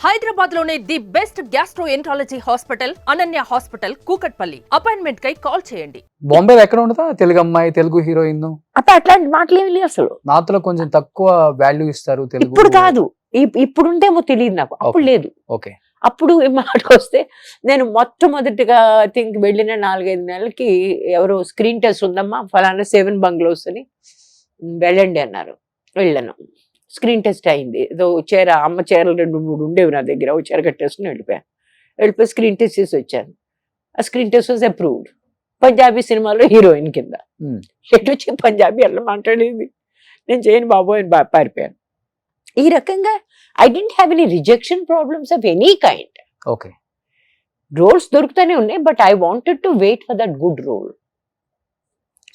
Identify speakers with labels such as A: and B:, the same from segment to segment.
A: హైదరాబాద్ లోనే the best gastroenterology hospital Ananya hospital Kukatpally. Appointment కై call చేయండి.
B: బాంబే ఎక్కడ ఉండదా తెలుగు అమ్మాయి, తెలుగు హీరోయిన్?
C: అట్లాంటి మాటలు ఏమి లేవు అసలు.
B: నాతో కొంచెం తక్కువ వాల్యూ ఇస్తారు తెలుగు.
C: ఇప్పుడు కాదు, ఇప్పుడు ఉంటేమో తెలియదు నాకు, అప్పుడు లేదు.
B: ఓకే.
C: అప్పుడు మాటకు వస్తే నేను మొట్టమొదటిగా థింక్ వెళ్ళిన 4-5 నెలలకి ఎవరో స్క్రీన్ టెస్ట్ ఉందమ్మా ఫలానా 7 బంగ్లోస్ అని వెళ్ళండి అన్నారు. వెళ్ళాను. స్క్రీన్ టెస్ట్ అయింది. ఏదో చీర, అమ్మ చీరలు 2-3 ఉండేవి నా దగ్గర. ఓ చీర కట్టేసుకుని వెళ్ళిపోయి స్క్రీన్ టెస్ట్ చేసి వచ్చాను. ఆ screen test was approved. Punjabi సినిమాలో హీరోయిన్ కింద. ఎటు వచ్చి పంజాబీ అట్లా మాట్లాడేది, నేను చేయను బాబోయ్ అని పారిపోయాను. ఈ రకంగా I didn't have any rejection problems of any kind.
B: Okay.
C: Roles దొరుకుతూనే ఉన్నాయి, but I wanted to wait for that good role.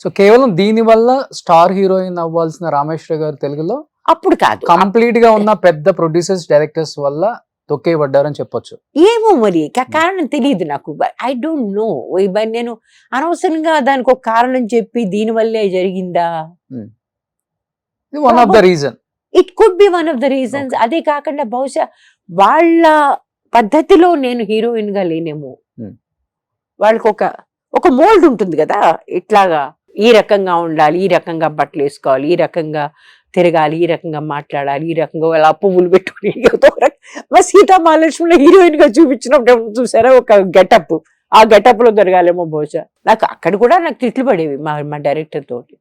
B: So కేవలం దీని వల్ల స్టార్ హీరోయిన్ అవ్వాల్సిన రామేశ్వరి గారు తెలుగులో
C: అప్పుడు కాదు,
B: కంప్లీట్ గా ఉన్న పెద్ద ప్రొడ్యూసర్స్, డైరెక్టర్స్ వల్ల తొక్కేయబడ్డారని చెప్పొచ్చు.
C: ఏమో మరి కారణం తెలియదు నాకు. I don't know. నేను అనవసరంగా దానికి ఒక కారణం చెప్పి దీని వల్లే జరిగిందా,
B: one of the reason.
C: It could be one of the reasons. అదే కాకుండా బహుశా వాళ్ళ పద్ధతిలో నేను హీరోయిన్ గా లేనేమో. వాళ్ళకి ఒక మోల్డ్ ఉంటుంది కదా, ఇట్లాగా ఈ రకంగా ఉండాలి, ఈ రకంగా బట్టలు వేసుకోవాలి, ఈ రకంగా తిరగాలి, ఈ రకంగా మాట్లాడాలి, ఈ రకంగా అలా పువ్వులు పెట్టుకుని మా సీతా మహాలక్ష్మిలో హీరోయిన్ గా చూపించినప్పుడు చూసారా ఒక గెటప్, ఆ గెటప్ లో దొరగాలేమో బహుశా. నాకు అక్కడ కూడా నాకు తిట్లు పడేవి మా డైరెక్టర్ తోటి.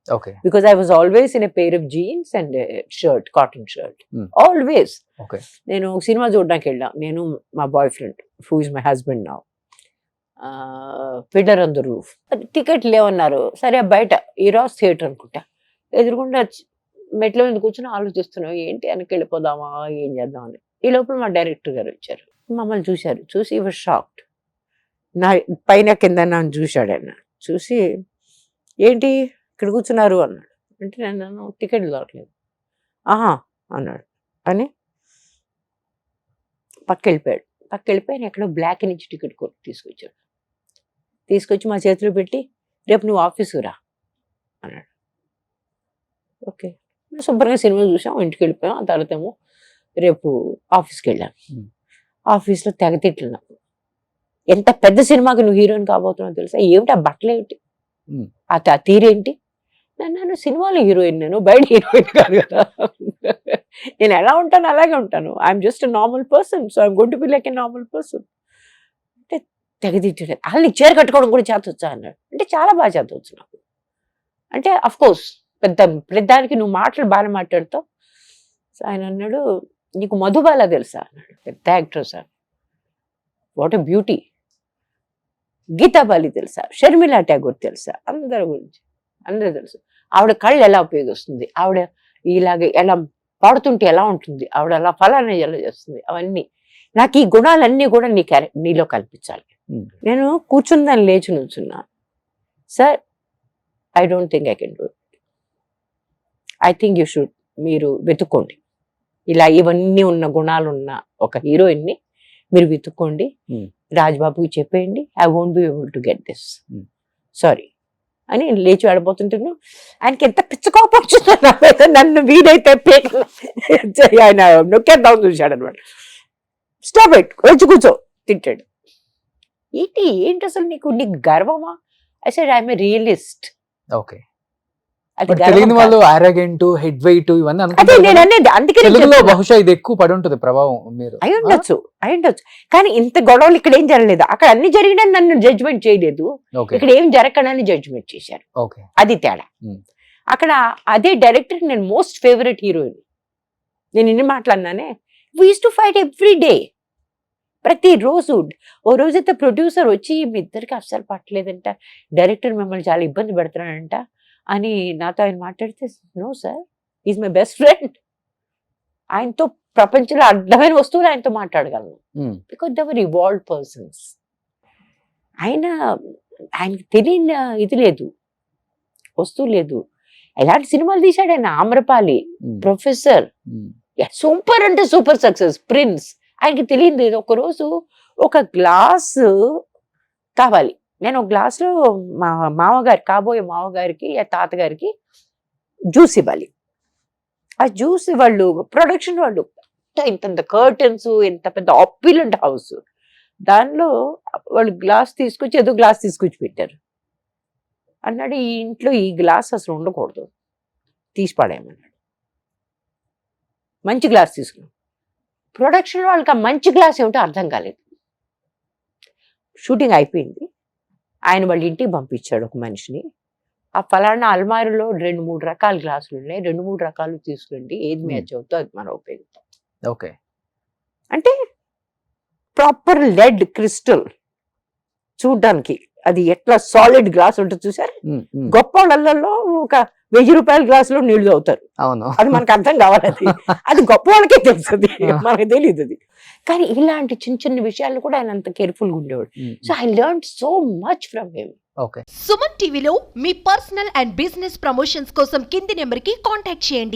C: Because I was always in a pair of jeans and shirt, cotton shirt, always. నేను సినిమా చూడడానికి వెళ్ళాను, నేను మా boyfriend who is my husband now. Feeder on the roof. Ticket లేవన్నారు. సరే బయట ఈరాస్ థియేటర్ అనుకుంటా, ఎదురుకుండా మెట్ల మీద కూర్చొని ఆలోచిస్తున్నాం ఏంటి వెనక్కి వెళ్ళిపోదామా, ఏం చేద్దామని. ఈ లోపల మా డైరెక్టర్ గారు వచ్చారు, మమ్మల్ని చూశారు. చూసి ఈ వాజ్ షాక్డ్. నా పైన కింద నన్ను చూశాడు. ఆయన చూసి ఏంటి ఇక్కడ కూర్చున్నారు అన్నాడు. అంటే నేను టికెట్ దొరకలేదు. ఆహా అన్నాడు అని పక్కెళ్ళిపోయాను. ఎక్కడో బ్లాక్ నుంచి టికెట్ కొట్టి తీసుకొచ్చి మా చేతిలో పెట్టి రేపు నువ్వు ఆఫీసుకు రా అన్నాడు. ఓకే, శుభ్రంగా సినిమా చూసాం, ఇంటికి వెళ్ళిపోయాం. ఆ తర్వాత ఏమో రేపు ఆఫీస్కి వెళ్ళాను. ఆఫీస్లో తెగ తిట్లు నాకు. ఎంత పెద్ద సినిమాకి నువ్వు హీరోయిన్ కాబోతున్నావు తెలుసా, ఏమిటి ఆ బట్టలు ఏమిటి, ఆ తీరేంటి. నన్ను సినిమాలో హీరోయిన్, నేను బయట హీరోయిన్ కాదు కదా. నేను ఎలా ఉంటాను అలాగే ఉంటాను. I'm just a normal person, so I'm going to be like a normal person. అంటే తెగదిట్టాడు. వాళ్ళని చీర కట్టుకోవడం కూడా చేతొచ్చా అన్నాడు. అంటే చాలా బాగా చేతవచ్చు నాకు. అంటే అఫ్ కోర్స్ పెద్దానికి నువ్వు మాటలు బాగా మాట్లాడుతావు. ఆయన అన్నాడు, నీకు మధుబాల తెలుసా అన్నాడు. పెద్ద actor sir, what a beauty. Geeta Bali తెలుసా, షర్మిలా ఠాగూర్ తెలుసా, అందరి గురించి అందరూ తెలుసు. ఆవిడ కళ్ళు ఎలా ఉపయోగిస్తుంది, ఆవిడ ఇలాగే ఎలా పాడుతుంటే ఎలా ఉంటుంది, ఆవిడ అలా ఫలానా ఎలా చేస్తుంది, అవన్నీ నాకు ఈ గుణాలన్నీ కూడా నీలో కల్పించాలి. నేను కూర్చుందని లేచి నుంచున్నా. Sir I don't think I can do it. I think you should, మీరు వెతుక్కోండి, ఇలా ఇవన్నీ ఉన్న గుణాలు ఉన్న ఒక హీరోయిన్ని మీరు వెతుక్కోండి, రాజ్బాబుకి చెప్పేయండి, I won't be able to get this, sorry అని లేచి ఆడిపోతుంటాను. ఆయనకి ఎంత పిచ్చకోపం వచ్చిందో, నన్ను వీడైతే ఆయన నొక్కేద్దాం చూశాడు అనమాట. స్టాప్ ఇట్, వచ్చి కూర్చో తిట్టాడు. ఏంటి అసలు నీకు గర్వమా? I said I'm a realist.
B: Okay. తెలియని వాళ్ళు ఆరోగెంట్, హెడ్ వెయిట్ ఇవన్నీ
C: అందుకే
B: బహుశా ఇది ఎక్కువ పడి ఉంటుంది ప్రభావం. మీరు
C: అయి ఉండొచ్చు. కానీ ఇంత గొడవలు ఇక్కడ ఏం జరగలేదు. అక్కడ అన్ని జరిగినా నన్ను జడ్జ్మెంట్ చేయలేదు, ఇక్కడ ఏం జరగకనని జడ్జ్మెంట్ చేశారు. అది తేడా. అక్కడ అదే డైరెక్టర్ నేను మోస్ట్ ఫేవరెట్ హీరోయిన్. నేను ఇన్ని మాట్లాడినానే, we used to fight every day, ప్రతిరోజు. ఓ రోజైతే ప్రొడ్యూసర్ వచ్చి మీ ఇద్దరికి అస్సలు పట్టలేదంట, డైరెక్టర్ మిమ్మల్ని చాలా ఇబ్బంది పెడుతున్నాడంట అని నాతో ఆయన మాట్లాడితే, no sir, is my best friend. ఆయనతో ప్రపంచంలో అడ్డమైన వస్తువులు ఆయనతో మాట్లాడగలను, because they were involved persons. ఆయనకి తెలియని ఇది లేదు, వస్తువు లేదు. ఎలాంటి సినిమాలు తీశాడు ఆయన. ఆమ్రపాలి, ప్రొఫెసర్, సూపర్ అంటే సూపర్ సక్సెస్, ప్రిన్స్. ఆయనకి తెలియదు. ఒకరోజు ఒక గ్లాసు కావాలి, నేను ఒక గ్లాసులో మా మామగారి, కాబోయే మామగారికి, తాతగారికి జ్యూస్ ఇవ్వాలి. ఆ జ్యూస్ వాళ్ళు ప్రొడక్షన్ వాళ్ళు ఇంత కర్టన్స్, ఎంత పెద్ద ఆప్యులెంట్ హౌస్. దానిలో వాళ్ళు గ్లాస్ తీసుకొచ్చి ఏదో గ్లాస్ తీసుకొచ్చి పెట్టారు. అన్నాడు ఈ ఇంట్లో ఈ గ్లాస్ అసలు ఉండకూడదు, తీసి పడేయమన్నాడు. మంచి గ్లాస్ తీసుకున్నాం. ప్రొడక్షన్ వాళ్ళకి ఆ మంచి గ్లాస్ ఏమిటో అర్థం కాలేదు. షూటింగ్ అయిపోయింది, ఆయన వాళ్ళ ఇంటికి పంపించాడు ఒక మనిషిని. ఆ ఫలానా అల్మారిలో 2-3 రకాల గ్లాసులు ఉన్నాయి, 2-3 రకాలు తీసుకురండి, ఏది మ్యాచ్ అవుతుందో అది మనం ఉపయోగిస్తాం.
B: ఓకే.
C: అంటే ప్రాపర్ లెడ్ క్రిస్టల్ చూడ్డానికి అది ఎట్లా సాలిడ్ గ్లాస్ ఉంటుంది చూసారు. గొప్ప వాళ్ళల్లో ఒక 1000 రూపాయల గ్లాసులో నీళ్లు తాగుతారు,
B: అవును.
C: అది మనకు అర్థం కావాలి. అది గొప్ప వాళ్ళకే తెలుస్తుంది, మనకు తెలియదు అది. కానీ ఇలాంటి చిన్న చిన్న విషయాలు కూడా ఆయన అంత కేర్ఫుల్గా ఉండేవాడు. So I learn so much from him.
B: Okay.
D: Suman టీవీలో మీ పర్సనల్ అండ్ బిజినెస్ ప్రమోషన్స్ కోసం కింది నెంబర్కి కాంటాక్ట్ చేయండి.